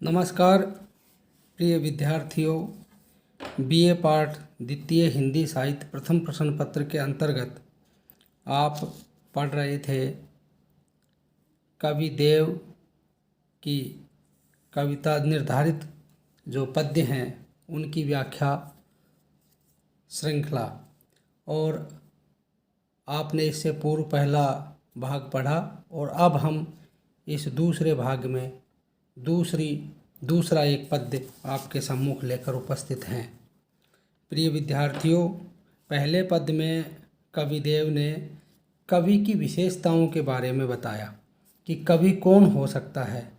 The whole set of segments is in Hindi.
नमस्कार प्रिय विद्यार्थियों, बीए पाठ द्वितीय हिंदी साहित्य प्रथम प्रश्न पत्र के अंतर्गत आप पढ़ रहे थे कवि देव की कविता निर्धारित जो पद्य हैं उनकी व्याख्या श्रृंखला, और आपने इससे पूर्व पहला भाग पढ़ा और अब हम इस दूसरे भाग में दूसरा एक पद्य आपके सम्मुख लेकर उपस्थित हैं। प्रिय विद्यार्थियों, पहले पद्य में कवि देव ने कवि की विशेषताओं के बारे में बताया कि कवि कौन हो सकता है,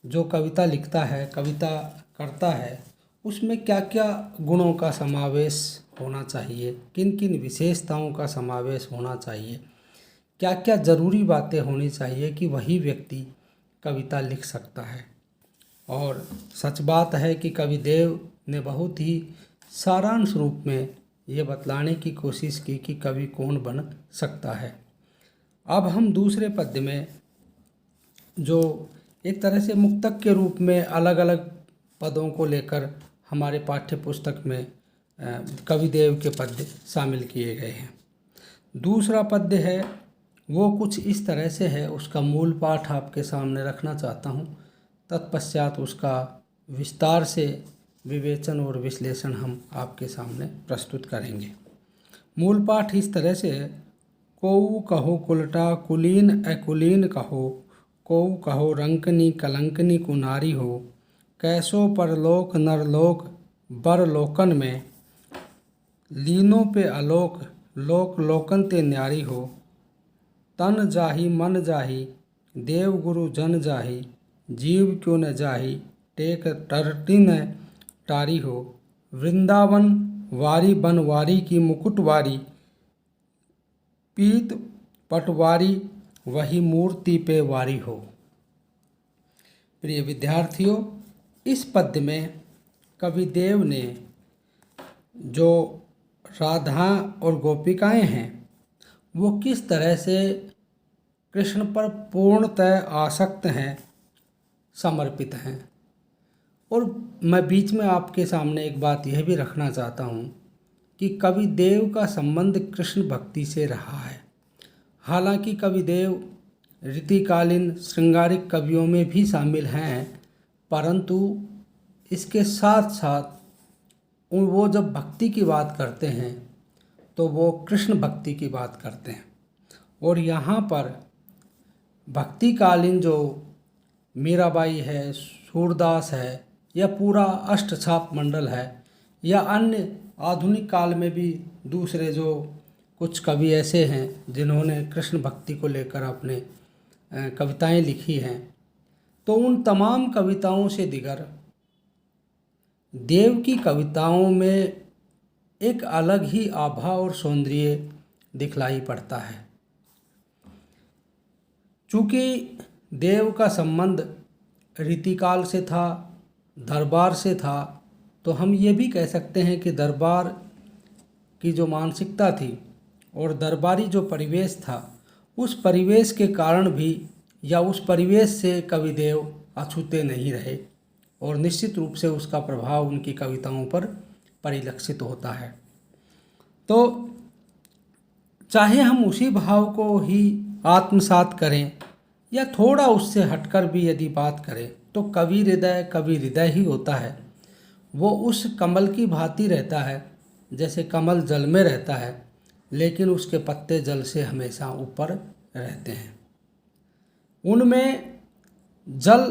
जो कविता लिखता है, कविता करता है, उसमें क्या क्या गुणों का समावेश होना चाहिए, किन किन विशेषताओं का समावेश होना चाहिए, क्या क्या ज़रूरी बातें होनी चाहिए कि वही व्यक्ति कविता लिख सकता है। और सच बात है कि कवि देव ने बहुत ही सारांश रूप में ये बतलाने की कोशिश की कि कवि कौन बन सकता है। अब हम दूसरे पद्य में जो एक तरह से मुक्तक के रूप में अलग अलग पदों को लेकर हमारे पाठ्य पुस्तक में कवि देव के पद्य शामिल किए गए हैं। दूसरा पद्य है वो कुछ इस तरह से है, उसका मूल पाठ आपके सामने रखना चाहता हूँ, तत्पश्चात उसका विस्तार से विवेचन और विश्लेषण हम आपके सामने प्रस्तुत करेंगे। मूल पाठ इस तरह से है। कोऊ कहो कुलटा कुलीन अकुलीन कहो, कोऊ कहो रंकनी कलंकनी कुनारी हो, कैसो परलोक नरलोक बरलोकन में, लीनों पे आलोक लोक लोकन ते न्यारी हो, तन जाही मन जाही देव गुरु जन जाही, जीव क्यों न जाही टेक टरटी न टारी हो, वृंदावन वारी बनवारी की मुकुटवारी, पीत पटवारी वही मूर्ति पे वारी हो। प्रिय विद्यार्थियों, इस पद्य में कवि देव ने जो राधा और गोपिकाएं हैं वो किस तरह से कृष्ण पर पूर्णतः आसक्त हैं, समर्पित हैं। और मैं बीच में आपके सामने एक बात यह भी रखना चाहता हूँ कि कवि देव का संबंध कृष्ण भक्ति से रहा है। हालांकि कवि देव रीतिकालीन श्रृंगारिक कवियों में भी शामिल हैं, परंतु इसके साथ साथ वो जब भक्ति की बात करते हैं तो वो कृष्ण भक्ति की बात करते हैं। और यहाँ पर भक्तिकालीन जो मीराबाई है, सूरदास है, या पूरा अष्टछाप मंडल है, या अन्य आधुनिक काल में भी दूसरे जो कुछ कवि ऐसे हैं जिन्होंने कृष्ण भक्ति को लेकर अपने कविताएं लिखी हैं, तो उन तमाम कविताओं से दिगर देव की कविताओं में एक अलग ही आभा और सौंदर्य दिखलाई पड़ता है। चूँकि देव का संबंध रीतिकाल से था, दरबार से था, तो हम ये भी कह सकते हैं कि दरबार की जो मानसिकता थी और दरबारी जो परिवेश था, उस परिवेश के कारण भी या उस परिवेश से कवि देव अछूते नहीं रहे, और निश्चित रूप से उसका प्रभाव उनकी कविताओं पर परिलक्षित होता है। तो चाहे हम उसी भाव को ही आत्मसात करें या थोड़ा उससे हटकर भी यदि बात करें, तो कवि हृदय ही होता है। वो उस कमल की भांति रहता है जैसे कमल जल में रहता है, लेकिन उसके पत्ते जल से हमेशा ऊपर रहते हैं। उनमें जल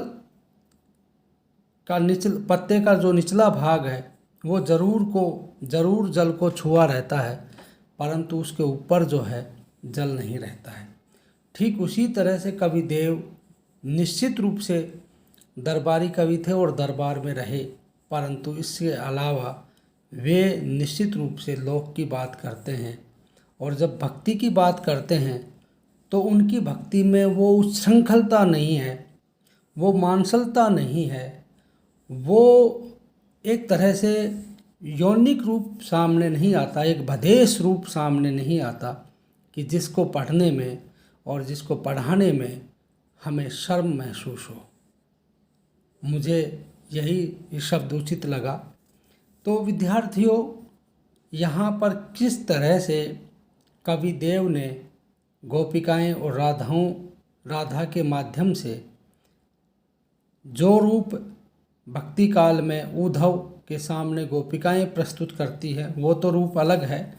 का पत्ते का जो निचला भाग है वो जरूर जल को छुआ रहता है, परंतु उसके ऊपर जो है जल नहीं रहता है। ठीक उसी तरह से कवि देव निश्चित रूप से दरबारी कवि थे और दरबार में रहे, परंतु इसके अलावा वे निश्चित रूप से लोक की बात करते हैं। और जब भक्ति की बात करते हैं तो उनकी भक्ति में वो उच्छृंखलता नहीं है, वो मांसलता नहीं है, वो एक तरह से यौनिक रूप सामने नहीं आता, एक भदेश रूप सामने नहीं आता कि जिसको पढ़ने में और जिसको पढ़ाने में हमें शर्म महसूस हो। मुझे यही शब्द उचित लगा। तो विद्यार्थियों, यहाँ पर किस तरह से कवि देव ने गोपिकाएं और राधा के माध्यम से जो रूप भक्ति काल में उद्धव के सामने गोपिकाएं प्रस्तुत करती है वो तो रूप अलग है,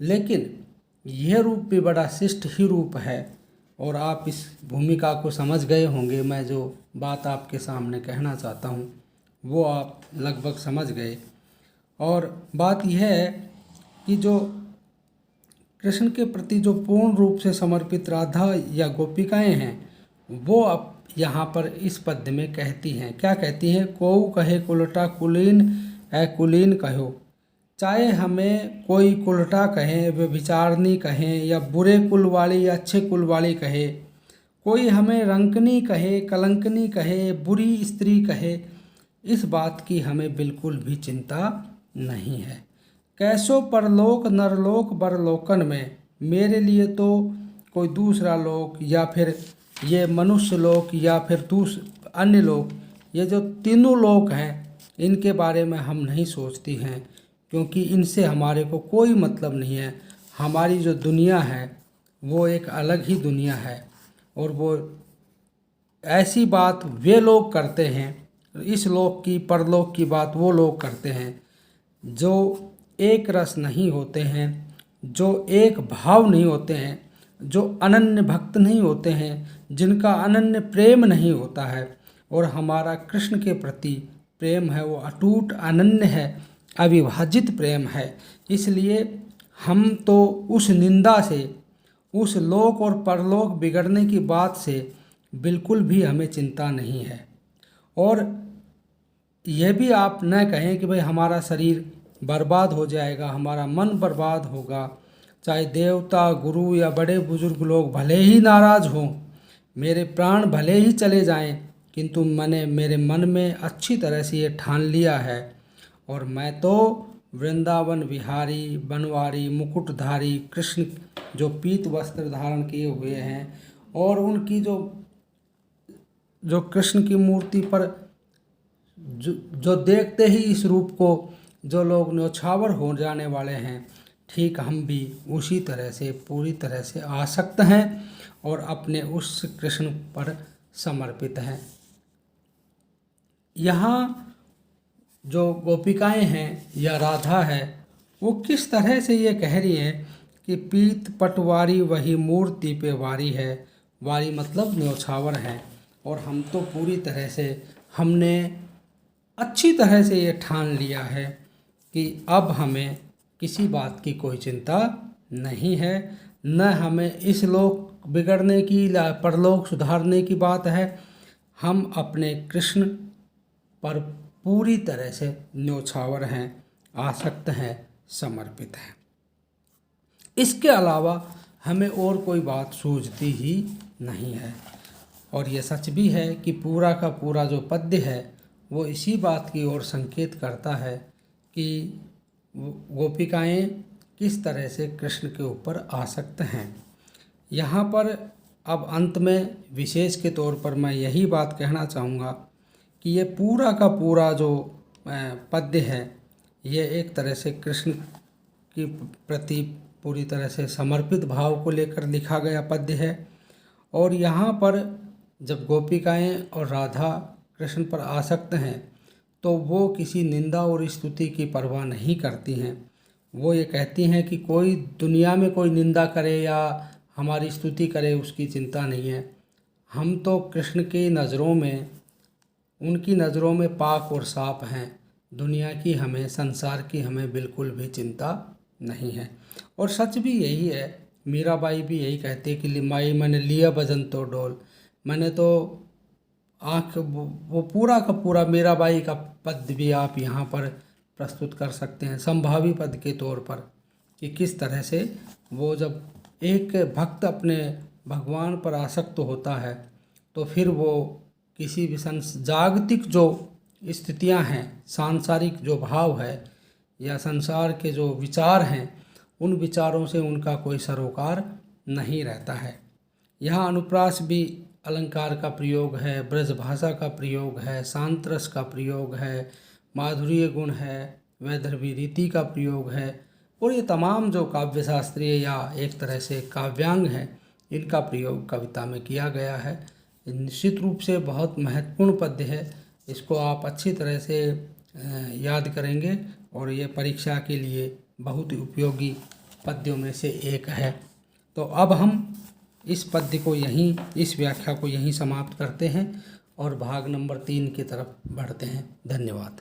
लेकिन यह रूप भी बड़ा शिष्ट ही रूप है। और आप इस भूमिका को समझ गए होंगे। मैं जो बात आपके सामने कहना चाहता हूँ वो आप लगभग समझ गए। और बात यह है कि जो कृष्ण के प्रति जो पूर्ण रूप से समर्पित राधा या गोपिकाएं हैं वो अब यहाँ पर इस पद्य में कहती हैं। क्या कहती हैं? कोऊ कहे कुलटा कुलीन है कुलीन कहो, चाहे हमें कोई कुलटा कहे, व्यभिचारिणी कहें, या बुरे कुल वाली या अच्छे कुल वाली कहे, कोई हमें रंकनी कहे, कलंकनी कहे, बुरी स्त्री कहे, इस बात की हमें बिल्कुल भी चिंता नहीं है। कैसो परलोक नरलोक बरलोकन में, मेरे लिए तो कोई दूसरा लोक या फिर ये मनुष्य लोक या फिर अन्य लोक, ये जो तीनों लोक हैं इनके बारे में हम नहीं सोचती हैं, क्योंकि इनसे हमारे को कोई मतलब नहीं है। हमारी जो दुनिया है वो एक अलग ही दुनिया है, और वो ऐसी बात वे लोग करते हैं, इस लोक की परलोक की बात वो लोग करते हैं जो एक रस नहीं होते हैं, जो एक भाव नहीं होते हैं, जो अनन्य भक्त नहीं होते हैं, जिनका अनन्य प्रेम नहीं होता है। और हमारा कृष्ण के प्रति प्रेम है वो अटूट अनन्य है, अविभाजित प्रेम है। इसलिए हम तो उस निंदा से, उस लोक और परलोक बिगड़ने की बात से बिल्कुल भी हमें चिंता नहीं है। और यह भी आप न कहें कि भाई हमारा शरीर बर्बाद हो जाएगा, हमारा मन बर्बाद होगा, चाहे देवता गुरु या बड़े बुजुर्ग लोग भले ही नाराज़ हों, मेरे प्राण भले ही चले जाएं, किंतु मैंने मेरे मन में अच्छी तरह से ये ठान लिया है, और मैं तो वृंदावन विहारी बनवारी मुकुटधारी कृष्ण जो पीत वस्त्र धारण किए हुए हैं, और उनकी जो कृष्ण की मूर्ति पर जो देखते ही इस रूप को जो लोग न्यौछावर हो जाने वाले हैं, ठीक हम भी उसी तरह से पूरी तरह से आसक्त हैं और अपने उस कृष्ण पर समर्पित हैं। यहाँ जो गोपिकाएं हैं या राधा है वो किस तरह से ये कह रही हैं कि पीत पटवारी वही मूर्ति पे वारी है। वारी मतलब न्यौछावर है, और हम तो पूरी तरह से हमने अच्छी तरह से ये ठान लिया है कि अब हमें किसी बात की कोई चिंता नहीं है, न हमें इस लोक बिगड़ने की या परलोक सुधारने की बात है। हम अपने कृष्ण पर पूरी तरह से न्यौछावर हैं, आसक्त हैं, समर्पित हैं। इसके अलावा हमें और कोई बात सूझती ही नहीं है। और ये सच भी है कि पूरा का पूरा जो पद्य है वो इसी बात की ओर संकेत करता है कि गोपिकाएं किस तरह से कृष्ण के ऊपर आसक्त हैं। यहाँ पर अब अंत में विशेष के तौर पर मैं यही बात कहना चाहूँगा कि ये पूरा का पूरा जो पद्य है ये एक तरह से कृष्ण की प्रति पूरी तरह से समर्पित भाव को लेकर लिखा गया पद्य है। और यहाँ पर जब गोपिकाएं और राधा कृष्ण पर आसक्त हैं तो वो किसी निंदा और स्तुति की परवाह नहीं करती हैं। वो ये कहती हैं कि कोई दुनिया में कोई निंदा करे या हमारी स्तुति करे उसकी चिंता नहीं है। हम तो कृष्ण की नज़रों में, उनकी नज़रों में पाक और साफ हैं। दुनिया की हमें, संसार की हमें बिल्कुल भी चिंता नहीं है। और सच भी यही है, मीराबाई भी यही कहती है कि लिमाई मैंने लिया भजन तो डोल। मैंने तो आँख वो पूरा का पूरा मीराबाई का पद्य भी आप यहाँ पर प्रस्तुत कर सकते हैं संभावी पद के तौर पर, कि किस तरह से वो जब एक भक्त अपने भगवान पर आसक्त होता है तो फिर वो किसी भी जागतिक जो स्थितियाँ हैं, सांसारिक जो भाव है या संसार के जो विचार हैं, उन विचारों से उनका कोई सरोकार नहीं रहता है। यहाँ अनुप्रास भी अलंकार का प्रयोग है, ब्रज भाषा का प्रयोग है, शांत रस का प्रयोग है, माधुर्य गुण है, वैदर्भी रीति का प्रयोग है, और ये तमाम जो काव्य शास्त्रीय या एक तरह से काव्यांग हैं, इनका प्रयोग कविता में किया गया है। निश्चित रूप से बहुत महत्वपूर्ण पद्य है, इसको आप अच्छी तरह से याद करेंगे और ये परीक्षा के लिए बहुत ही उपयोगी पद्यों में से एक है। तो अब हम इस पद्य को यहीं, इस व्याख्या को यहीं समाप्त करते हैं और भाग नंबर 3 की तरफ बढ़ते हैं। धन्यवाद।